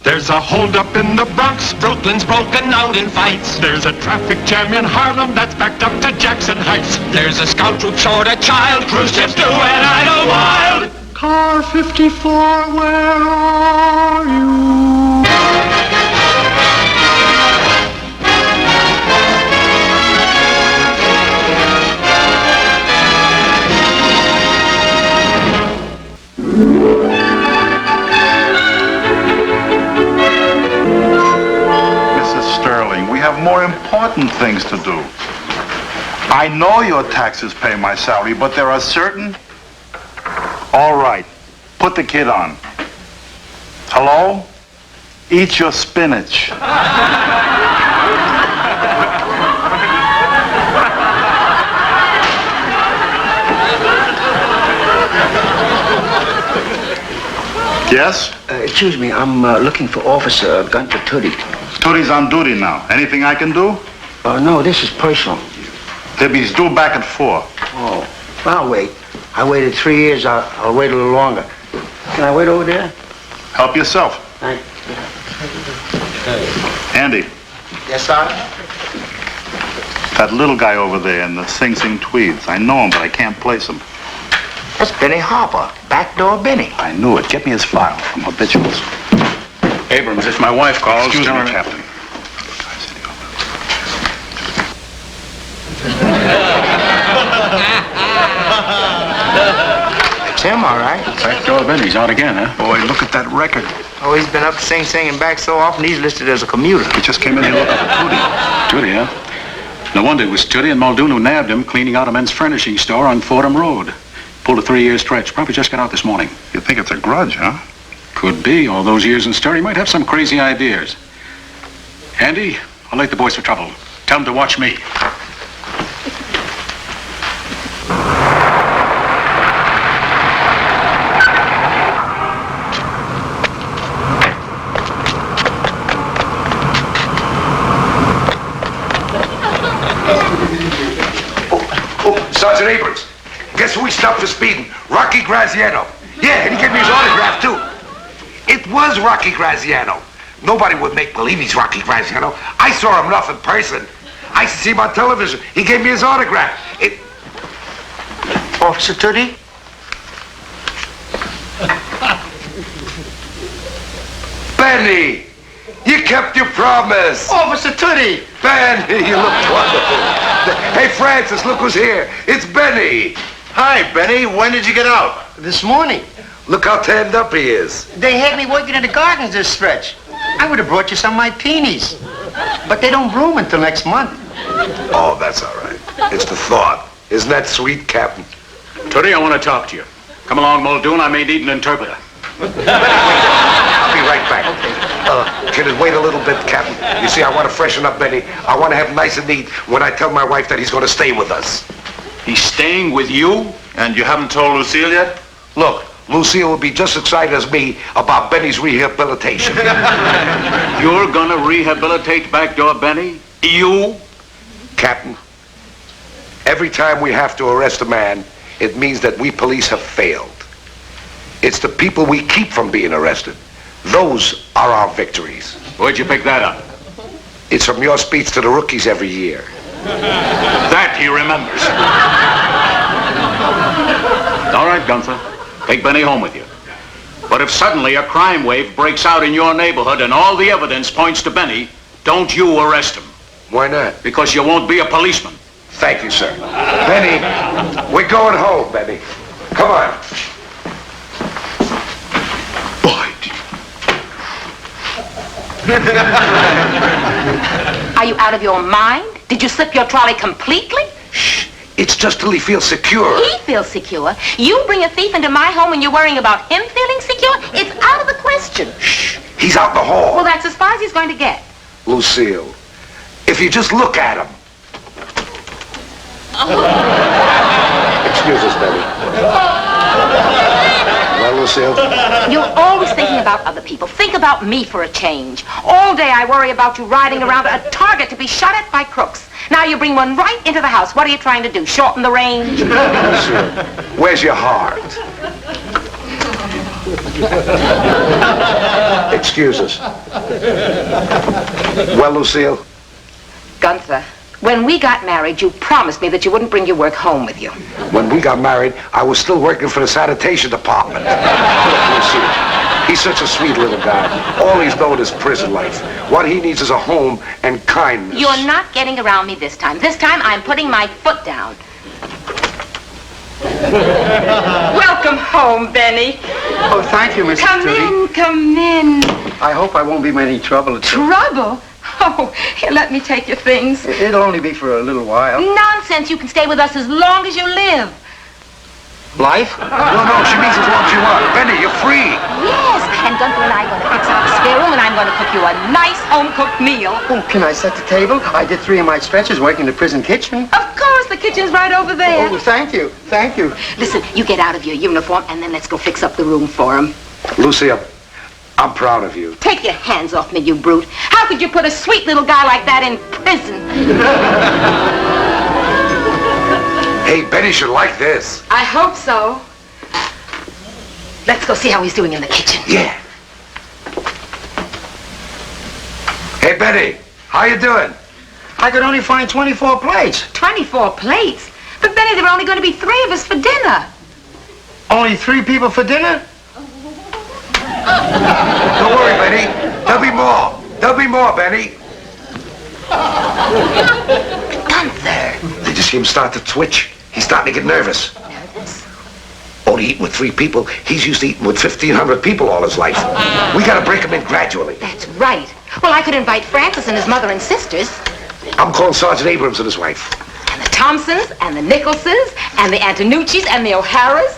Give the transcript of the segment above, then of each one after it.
There's a holdup in the Bronx, Brooklyn's broken out in fights. There's a traffic jam in Harlem that's backed up to Jackson Heights. There's a scout troop short a child, cruise ships do and idle wild. Car 54, where are you? We have more important things to do. I know your taxes pay my salary, but there are certain... All right, put the kid on. Hello? Eat your spinach. Yes? Excuse me, I'm looking for Officer Gunter Toody. Toody's on duty now. Anything I can do? No, this is personal. He's due back at 4. Oh, I'll wait. I waited 3 years. I'll wait a little longer. Can I wait over there? Help yourself. Thank you. Andy. Yes, sir? That little guy over there in the Sing Sing tweeds. I know him, but I can't place him. That's Benny Harper. Backdoor Benny. I knew it. Get me his file from habituals. Abrams, if my wife calls... Excuse me, Captain. It's him, all right. Backdoor Benny's out again, huh? Boy, look at that record. Oh, he's been up to Sing Sing and back so often, he's listed as a commuter. He just came in here looking for Toody. Toody, huh? No wonder it was Toody and Muldoon who nabbed him cleaning out a men's furnishing store on Fordham Road. Pulled a 3-year stretch. Probably just got out this morning. You think it's a grudge, huh? Could be. All those years in stir, he might have some crazy ideas. Andy, I'll late the boys for trouble. Tell them to watch me. Sergeant Abrams, guess who we stopped for speeding? Rocky Graziano. Yeah, and he gave me his autograph, too. It was Rocky Graziano. Nobody would make believe he's Rocky Graziano. I saw him enough in person. I used to see him on television. He gave me his autograph. Officer Toody? Benny, you kept your promise. Officer Toody! Benny, you look wonderful. Hey, Francis, look who's here. It's Benny. Hi, Benny. When did you get out? This morning. Look how tanned up he is. They had me working in the gardens this stretch. I would have brought you some of my peonies. But they don't bloom until next month. Oh, that's all right. It's the thought. Isn't that sweet, Captain? Toody, I want to talk to you. Come along, Muldoon. I may need an interpreter. I'll be right back. Can it wait a little bit, Captain? You see, I want to freshen up Benny. I want to have nice and neat when I tell my wife that he's going to stay with us. He's staying with you? And you haven't told Lucille yet? Look, Lucille will be just as excited as me about Benny's rehabilitation. You're gonna rehabilitate Backdoor Benny? You? Captain, every time we have to arrest a man, it means that we police have failed. It's the people we keep from being arrested. Those are our victories. Where'd you pick that up? It's from your speech to the rookies every year. That he remembers. All right, Gunther. Take Benny home with you. But if suddenly a crime wave breaks out in your neighborhood and all the evidence points to Benny, don't you arrest him. Why not? Because you won't be a policeman. Thank you, sir. Benny, we're going home, Benny. Come on. Are you out of your mind? Did you slip your trolley completely? Shh. It's just till he feels secure. He feels secure. You bring a thief into my home and you're worrying about him feeling secure? It's out of the question. Shh. He's out in the hall. Well, that's as far as he's going to get. Lucille, if you just look at him. Excuse us, Betty. Well, Lucille? You're always thinking about other people. Think about me for a change. All day I worry about you riding around a target to be shot at by crooks. Now you bring one right into the house. What are you trying to do? Shorten the range? Lucille, where's your heart? Excuse us. Well, Lucille? Gunther, when we got married, you promised me that you wouldn't bring your work home with you. When we got married, I was still working for the sanitation department. Look, Lucille, he's such a sweet little guy. All he's known is prison life. What he needs is a home and kindness. You're not getting around me this time. This time, I'm putting my foot down. Welcome home, Benny. Oh, thank you, Mrs. Toody. Come in. I hope I won't be any trouble. Trouble? Oh, here, let me take your things. It'll only be for a little while. Nonsense. You can stay with us as long as you live. Life? No, she means as long as you want. Benny, you're free. Yes, and Gunther and I are going to fix up the spare room, and I'm going to cook you a nice home-cooked meal. Oh, can I set the table? I did 3 of my stretches working the prison kitchen. Of course, the kitchen's right over there. Oh, thank you. Thank you. Listen, you get out of your uniform, and then let's go fix up the room for him. Lucille, I'm proud of you. Take your hands off me, you brute. How could you put a sweet little guy like that in prison? Hey, Benny should like this. I hope so. Let's go see how he's doing in the kitchen. Yeah. Hey, Benny, how you doing? I could only find 24 plates. 24 plates? But, Benny, there are only going to be 3 of us for dinner. Only 3 people for dinner? Don't worry, Benny. There'll be more. There'll be more, Benny. Gunther. Did you see him start to twitch? He's starting to get nervous. Nervous? Only eating with 3 people. He's used to eating with 1,500 people all his life. We gotta break him in gradually. That's right. Well, I could invite Francis and his mother and sisters. I'm calling Sergeant Abrams and his wife. And the Thompsons, and the Nicholsons, and the Antonucci's, and the O'Haras.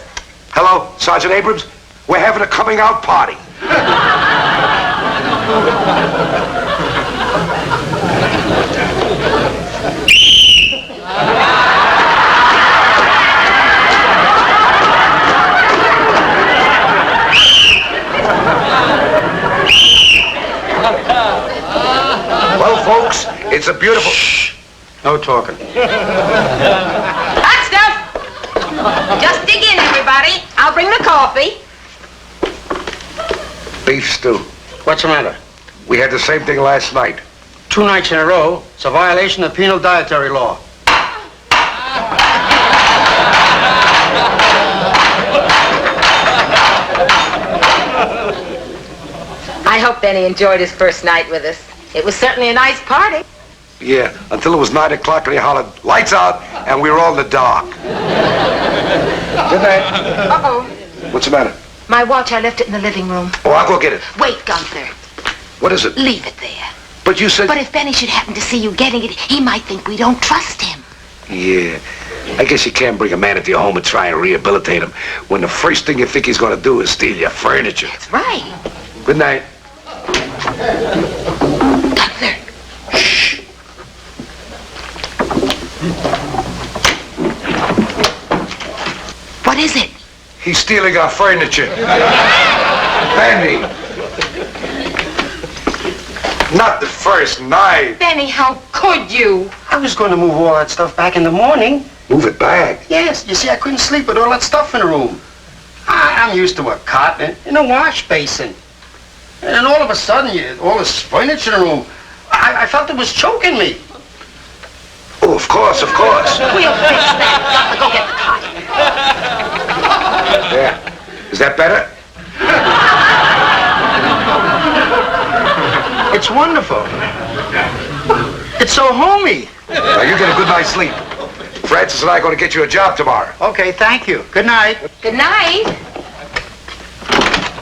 Hello, Sergeant Abrams. We're having a coming out party. Well, folks, it's a beautiful... Shh. No talking. Hot stuff! Just dig in, everybody. I'll bring the coffee. Beef stew. What's the matter? We had the same thing last night. 2 nights in a row. It's a violation of penal dietary law. I hope Benny enjoyed his first night with us. It was certainly a nice party. Yeah, until it was 9 o'clock and he hollered, lights out, and we were all in the dark. Good night. Uh-oh. What's the matter? My watch, I left it in the living room. Oh, I'll go get it. Wait, Gunther. What is it? Leave it there. But you said... But if Benny should happen to see you getting it, he might think we don't trust him. Yeah. I guess you can't bring a man into your home and try and rehabilitate him when the first thing you think he's going to do is steal your furniture. That's right. Good night. Gunther. Shh. What is it? He's stealing our furniture. Benny. Not the first night. Benny, how could you? I was going to move all that stuff back in the morning. Move it back. Yes, you see, I couldn't sleep with all that stuff in the room. I'm used to a cot and a wash basin. And then all of a sudden, all this furniture in the room, I felt it was choking me. Oh, of course, of course. We'll fix that. Go get the cot. There. Is that better? It's wonderful. It's so homey. Now, you get a good night's sleep. Francis and I are going to get you a job tomorrow. Okay, thank you. Good night. Good night.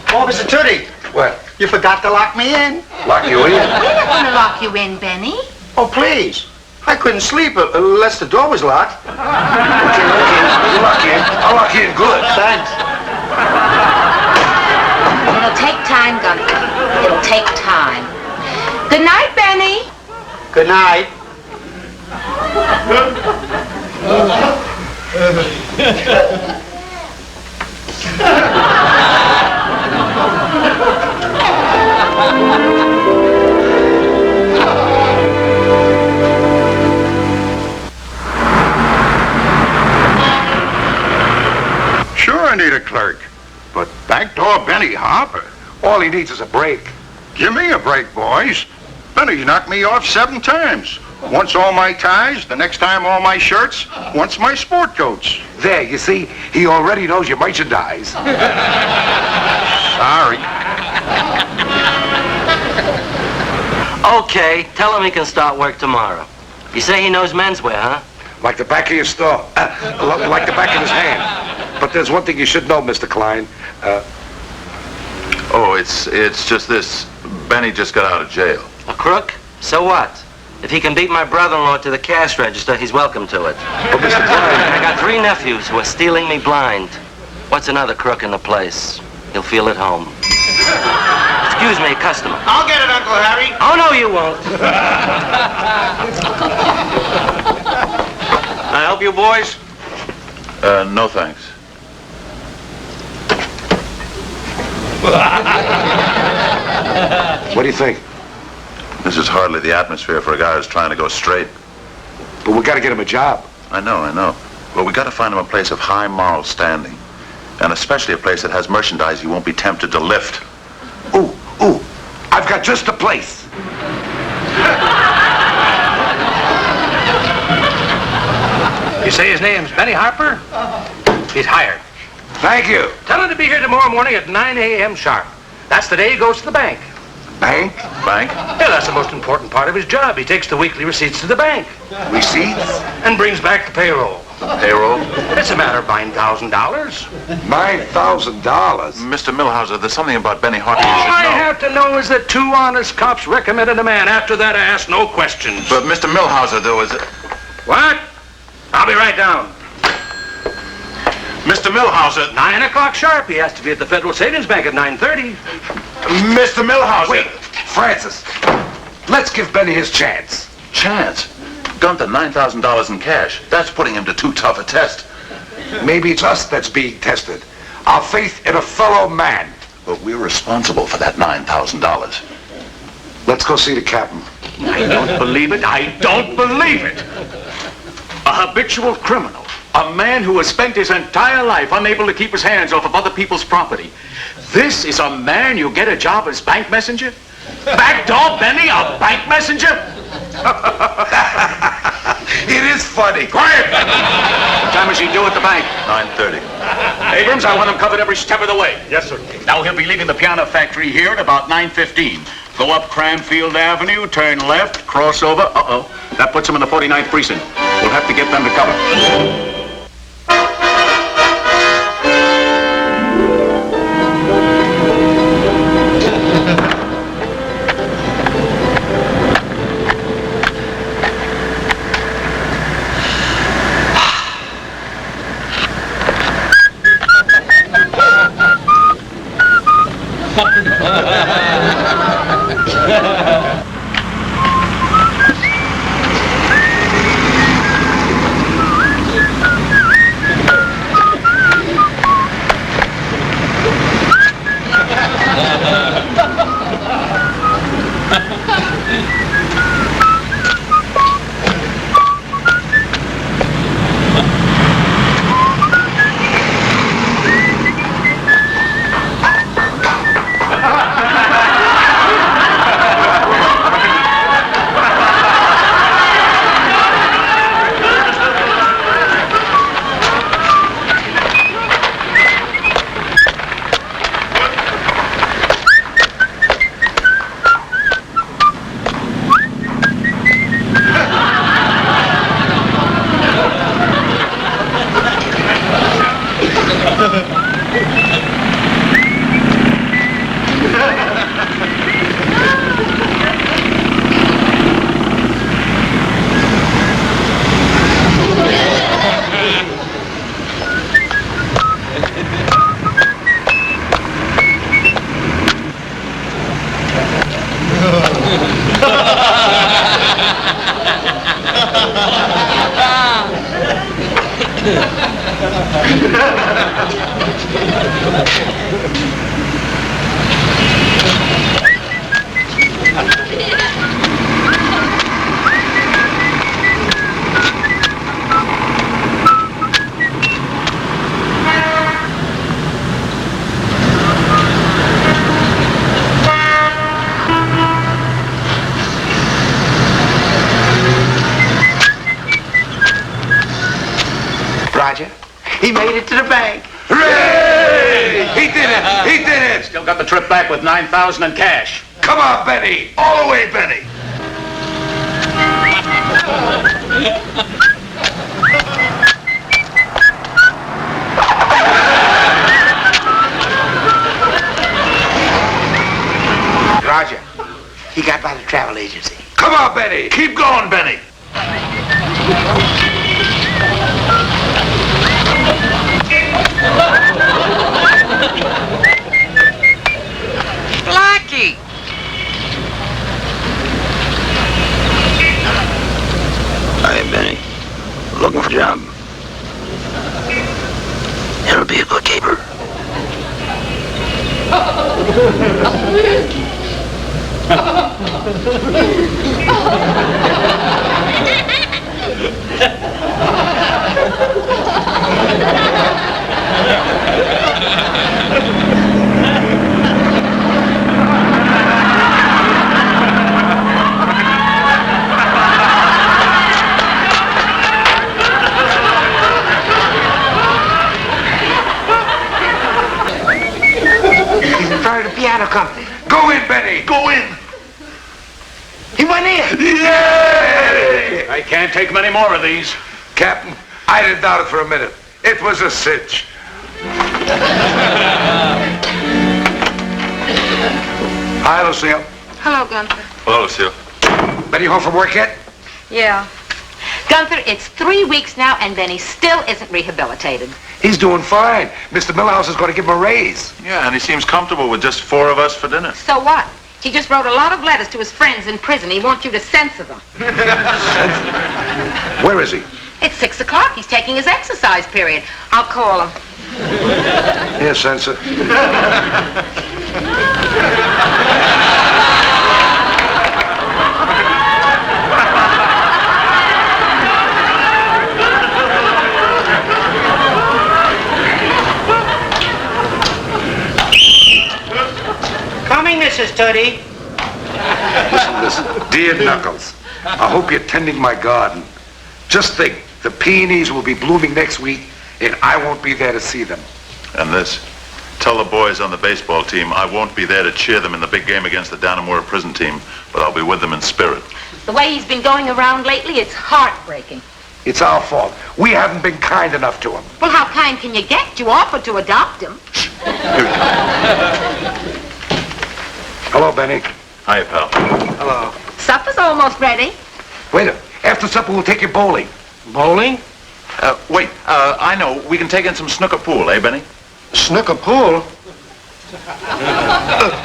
Oh, Mr. Toody, What? you forgot to lock me in. Lock you in? We're not going to lock you in, Benny. Oh, please. I couldn't sleep unless the door was locked. Okay. You lock in. I'll lock you in good. Thanks. It'll take time, Gunther. It'll take time. Good night, Benny. Good night. Sure, I need a clerk. But backdoor Benny Benny Harper? All he needs is a break. Give me a break, boys. Benny knocked me off 7 times. Once all my ties, the next time all my shirts, once my sport coats. There, you see, he already knows your merchandise. Sorry. Okay, tell him he can start work tomorrow. You say he knows menswear, huh? Like the back of your store. Like the back of his hand. But there's one thing you should know, Mr. Klein. Oh, it's just this. Benny just got out of jail. A crook? So what? If he can beat my brother-in-law to the cash register, he's welcome to it. But Mr. Klein... I got 3 nephews who are stealing me blind. What's another crook in the place? He'll feel at home. Excuse me, customer. I'll get it, Uncle Harry. Oh, no, you won't. Can I help you, boys? No thanks. What do you think? This is hardly the atmosphere for a guy who's trying to go straight. But we got to get him a job. I know. Well, we got to find him a place of high moral standing. And especially a place that has merchandise he won't be tempted to lift. Ooh, I've got just the place. You say his name's Benny Harper? He's hired. Thank you. Tell him to be here tomorrow morning at 9 a.m. sharp. That's the day he goes to the bank. Bank? Bank? Yeah, that's the most important part of his job. He takes the weekly receipts to the bank Receipts? and brings back the payroll. Payroll? It's a matter of $9,000. $9,000? Mr. Milhauser, there's something about Benny Harper All you should I know. have to know is that 2 honest cops recommended a man. After that, I ask no questions. But Mr. Milhauser, there was... What? I'll be right down. Mr. Milhauser... 9 o'clock sharp. He has to be at the Federal Savings Bank at 9:30. Mr. Milhauser... Wait, Francis. Let's give Benny his chance. Chance? Gunther, $9,000 in cash. That's putting him to too tough a test. Maybe it's us that's being tested. Our faith in a fellow man. But we're responsible for that $9,000. Let's go see the captain. I don't believe it. A habitual criminal. A man who has spent his entire life unable to keep his hands off of other people's property. This is a man you get a job as bank messenger? Backdoor Benny, a bank messenger? It is funny. Quiet! What time is he due at the bank? 9:30. Abrams, I want him covered every step of the way. Yes, sir. Now he'll be leaving the piano factory here at about 9:15. Go up Cranfield Avenue, turn left, cross over. Uh-oh. That puts him in the 49th precinct. We'll have to get them to cover. made it to the bank. Hooray! He did it! He did it! Still got the trip back with $9,000 in cash. Come on, Benny! All the way, Benny! Roger. He got by the travel agency. Come on, Benny! Keep going, Benny. Blackie! Hey, Benny. Looking for a job. Ever be a bookkeeper? He's in front of the piano company. Go in, Benny! Go in! He went in. Yay! I can't take many more of these. Captain, I didn't doubt it for a minute. It was a cinch. Hi, Lucille. Hello, Gunther. Hello, Lucille. Benny home from work yet? Yeah. Gunther, it's 3 weeks now, and Benny still isn't rehabilitated. He's doing fine. Mr. Millhouse is going to give him a raise. Yeah, and he seems comfortable with just 4 of us for dinner. So what? He just wrote a lot of letters to his friends in prison. He wants you to censor them. Where is he? It's 6 o'clock. He's taking his exercise period. I'll call him. Here, censor. Coming, Mrs. Toody. Listen. Dear Knuckles, I hope you're tending my garden. Just think, the peonies will be blooming next week, and I won't be there to see them. And this, tell the boys on the baseball team I won't be there to cheer them in the big game against the Dannemora prison team, but I'll be with them in spirit. The way he's been going around lately, it's heartbreaking. It's our fault. We haven't been kind enough to him. Well, how kind can you get? You offered to adopt him. Hello, Benny. Hiya, pal. Hello. Supper's almost ready. Wait a minute. After supper, we'll take you bowling. Bowling? Wait, I know. We can take in some snooker pool, eh, Benny? Snooker pool?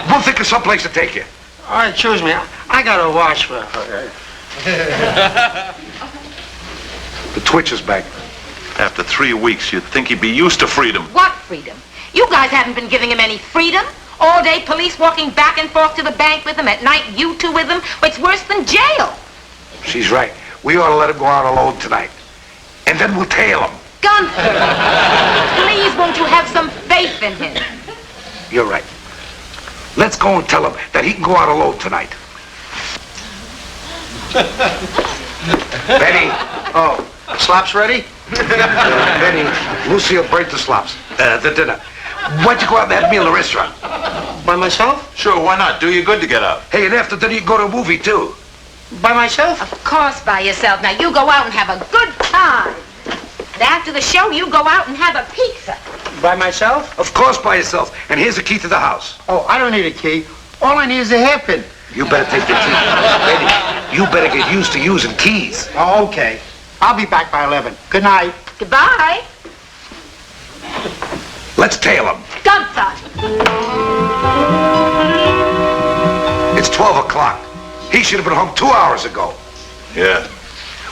We'll think of some place to take you. All right, choose me. I got a watch for... The Twitch is back. After 3 weeks, you'd think he'd be used to freedom. What freedom? You guys haven't been giving him any freedom. All day, police walking back and forth to the bank with him. At night, you two with him. But it's worse than jail. She's right. We ought to let him go out alone tonight. And then we'll tail him. Gunther, please won't you have some faith in him? You're right. Let's go and tell him that he can go out alone tonight. Benny. Oh, slops ready? Benny, Lucille burnt the slops. The dinner. Why don't you go out and have a meal in the restaurant? By myself? Sure, why not? Do you good to get out. Hey, and after dinner you can go to a movie, too. By myself? Of course by yourself. Now, you go out and have a good time. And after the show, you go out and have a pizza. By myself? Of course by yourself. And here's the key to the house. Oh, I don't need a key. All I need is a hairpin. You better take the key. Benny, you better get used to using keys. Oh, okay. I'll be back by 11. Good night. Goodbye. Let's tail him. Gunther. It's 12 o'clock. He should have been home 2 hours ago. Yeah.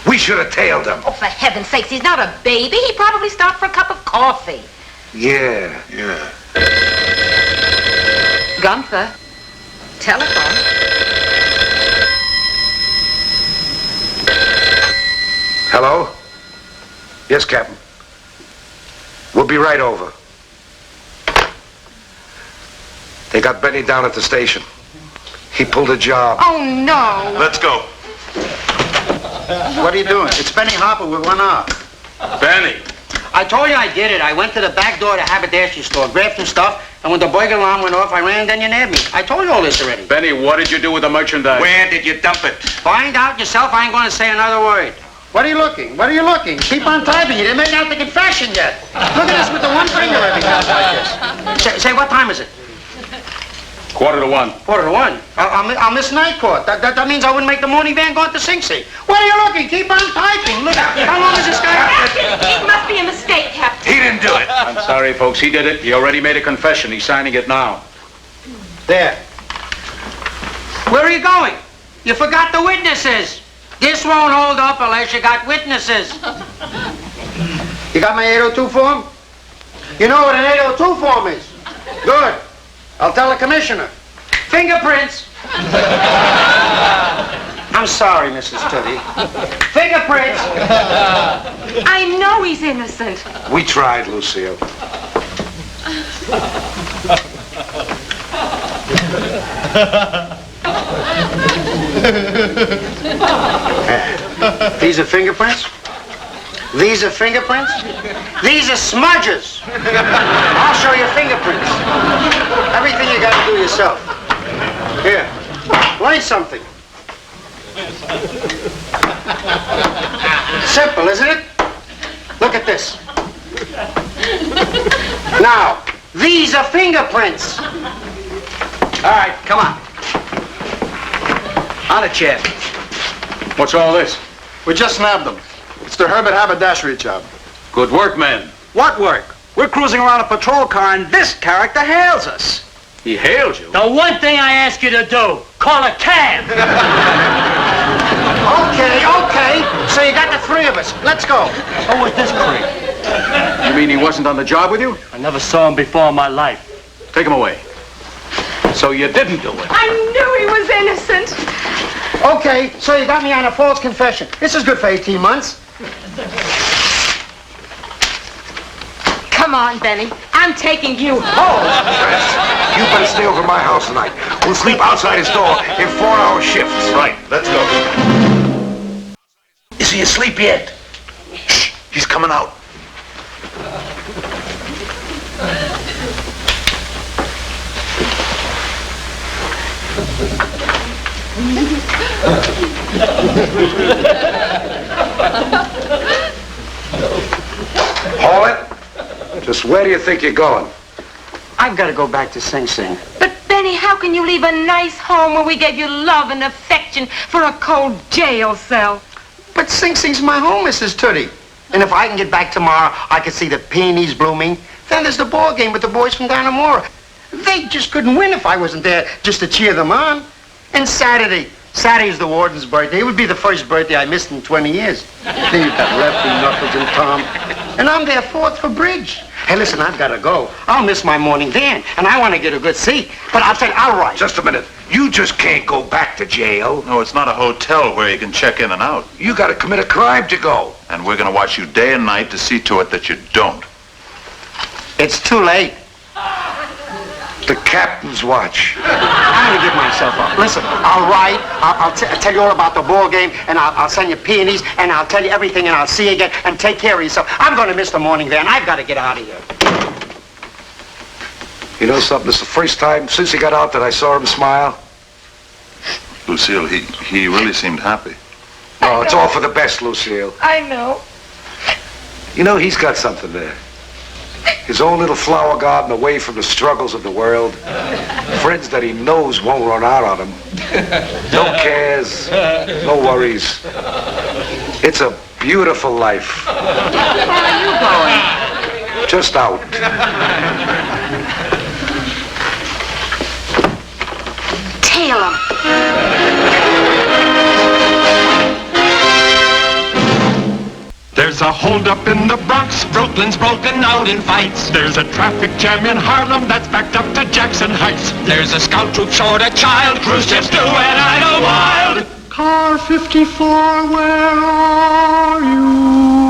We should have tailed him. Oh, for heaven's sakes, he's not a baby. He probably stopped for a cup of coffee. Yeah. Yeah. Gunther. Telephone. Hello? Yes, Captain. We'll be right over. They got Benny down at the station. He pulled a job. Oh, no. Let's go. What are you doing? It's Benny Harper with 1 R. Benny. I told you I did it. I went to the back door of the haberdashery store, grabbed some stuff, and when the burglar alarm went off, I ran and then you nabbed me. I told you all this already. Benny, what did you do with the merchandise? Where did you dump it? Find out yourself. I ain't going to say another word. What are you looking? What are you looking? Keep on typing. You didn't make out the confession yet. Look at this with the one finger every time like this. Say, what time is it? 1:45. 1:45. I'll miss night court. That means I wouldn't make the morning van go out to Sing Sing. What are you looking? Keep on typing. Look, how long is this guy? It must be a mistake, Captain. He didn't do it. I'm sorry, folks. He did it. He already made a confession. He's signing it now. There. Where are you going? You forgot the witnesses. This won't hold up unless you got witnesses. You got my 802 form? You know what an 802 form is? Good. I'll tell the commissioner. Fingerprints. I'm sorry, Mrs. Toody. Fingerprints. I know he's innocent. We tried, Lucille. These are fingerprints? These are fingerprints? These are smudges. I'll show you fingerprints. Everything you gotta do yourself. Here, learn something. Simple, isn't it? Look at this. Now, these are fingerprints. All right, come on. On a chair. What's all this? We just nabbed them. It's the Herbert haberdashery job. Good work, men. What work? We're cruising around a patrol car and this character hails us. He hailed you. The one thing I ask you to do, call a cab. Okay. So you got the three of us. Let's go. Oh, with this creep. You mean he wasn't on the job with you? I never saw him before in my life. Take him away. So you didn't do it. I knew he was innocent. Okay, so you got me on a false confession. This is good for 18 months. Come on, Benny. I'm taking you home. You better stay over my house tonight. We'll sleep outside his door in 4-hour shifts. Right, let's go. Is he asleep yet? Shh, he's coming out. Hold it. Just where do you think you're going? I've got to go back to Sing Sing. But, Benny, how can you leave a nice home where we gave you love and affection for a cold jail cell? But Sing Sing's my home, Mrs. Toody. And if I can get back tomorrow, I can see the peonies blooming. Then there's the ball game with the boys from Dannemora. They just couldn't win if I wasn't there just to cheer them on. And Saturday's the warden's birthday. It would be the first birthday I missed in 20 years. Then you've got Lefty, Knuckles, and Tom. And I'm there fourth for bridge. Hey, listen, I've got to go. I'll miss my morning van, and I want to get a good seat. But I'll tell you, I'll ride. Just a minute. You just can't go back to jail. No, it's not a hotel where you can check in and out. You got to commit a crime to go. And we're going to watch you day and night to see to it that you don't. It's too late. The captain's watch. I'm going to give myself up. Listen, I'll ride. I'll tell you all about the ball game, and I'll send you peonies, and I'll tell you everything, and I'll see you again, and take care of yourself. I'm going to miss the morning van. I've got to get out of here. You know something? It's the first time since he got out that I saw him smile. Lucille, he really seemed happy. Oh, it's all for the best, Lucille. I know. You know, he's got something there. His own little flower garden away from the struggles of the world. Friends that he knows won't run out on him. No cares, no worries. It's a beautiful life. Where are you going? Just out. Tail him. There's a holdup in the Bronx, Brooklyn's broken out in fights. There's a traffic jam in Harlem that's backed up to Jackson Heights. There's a scout troop short a child, cruise ships do and idle wild. Car 54, where are you?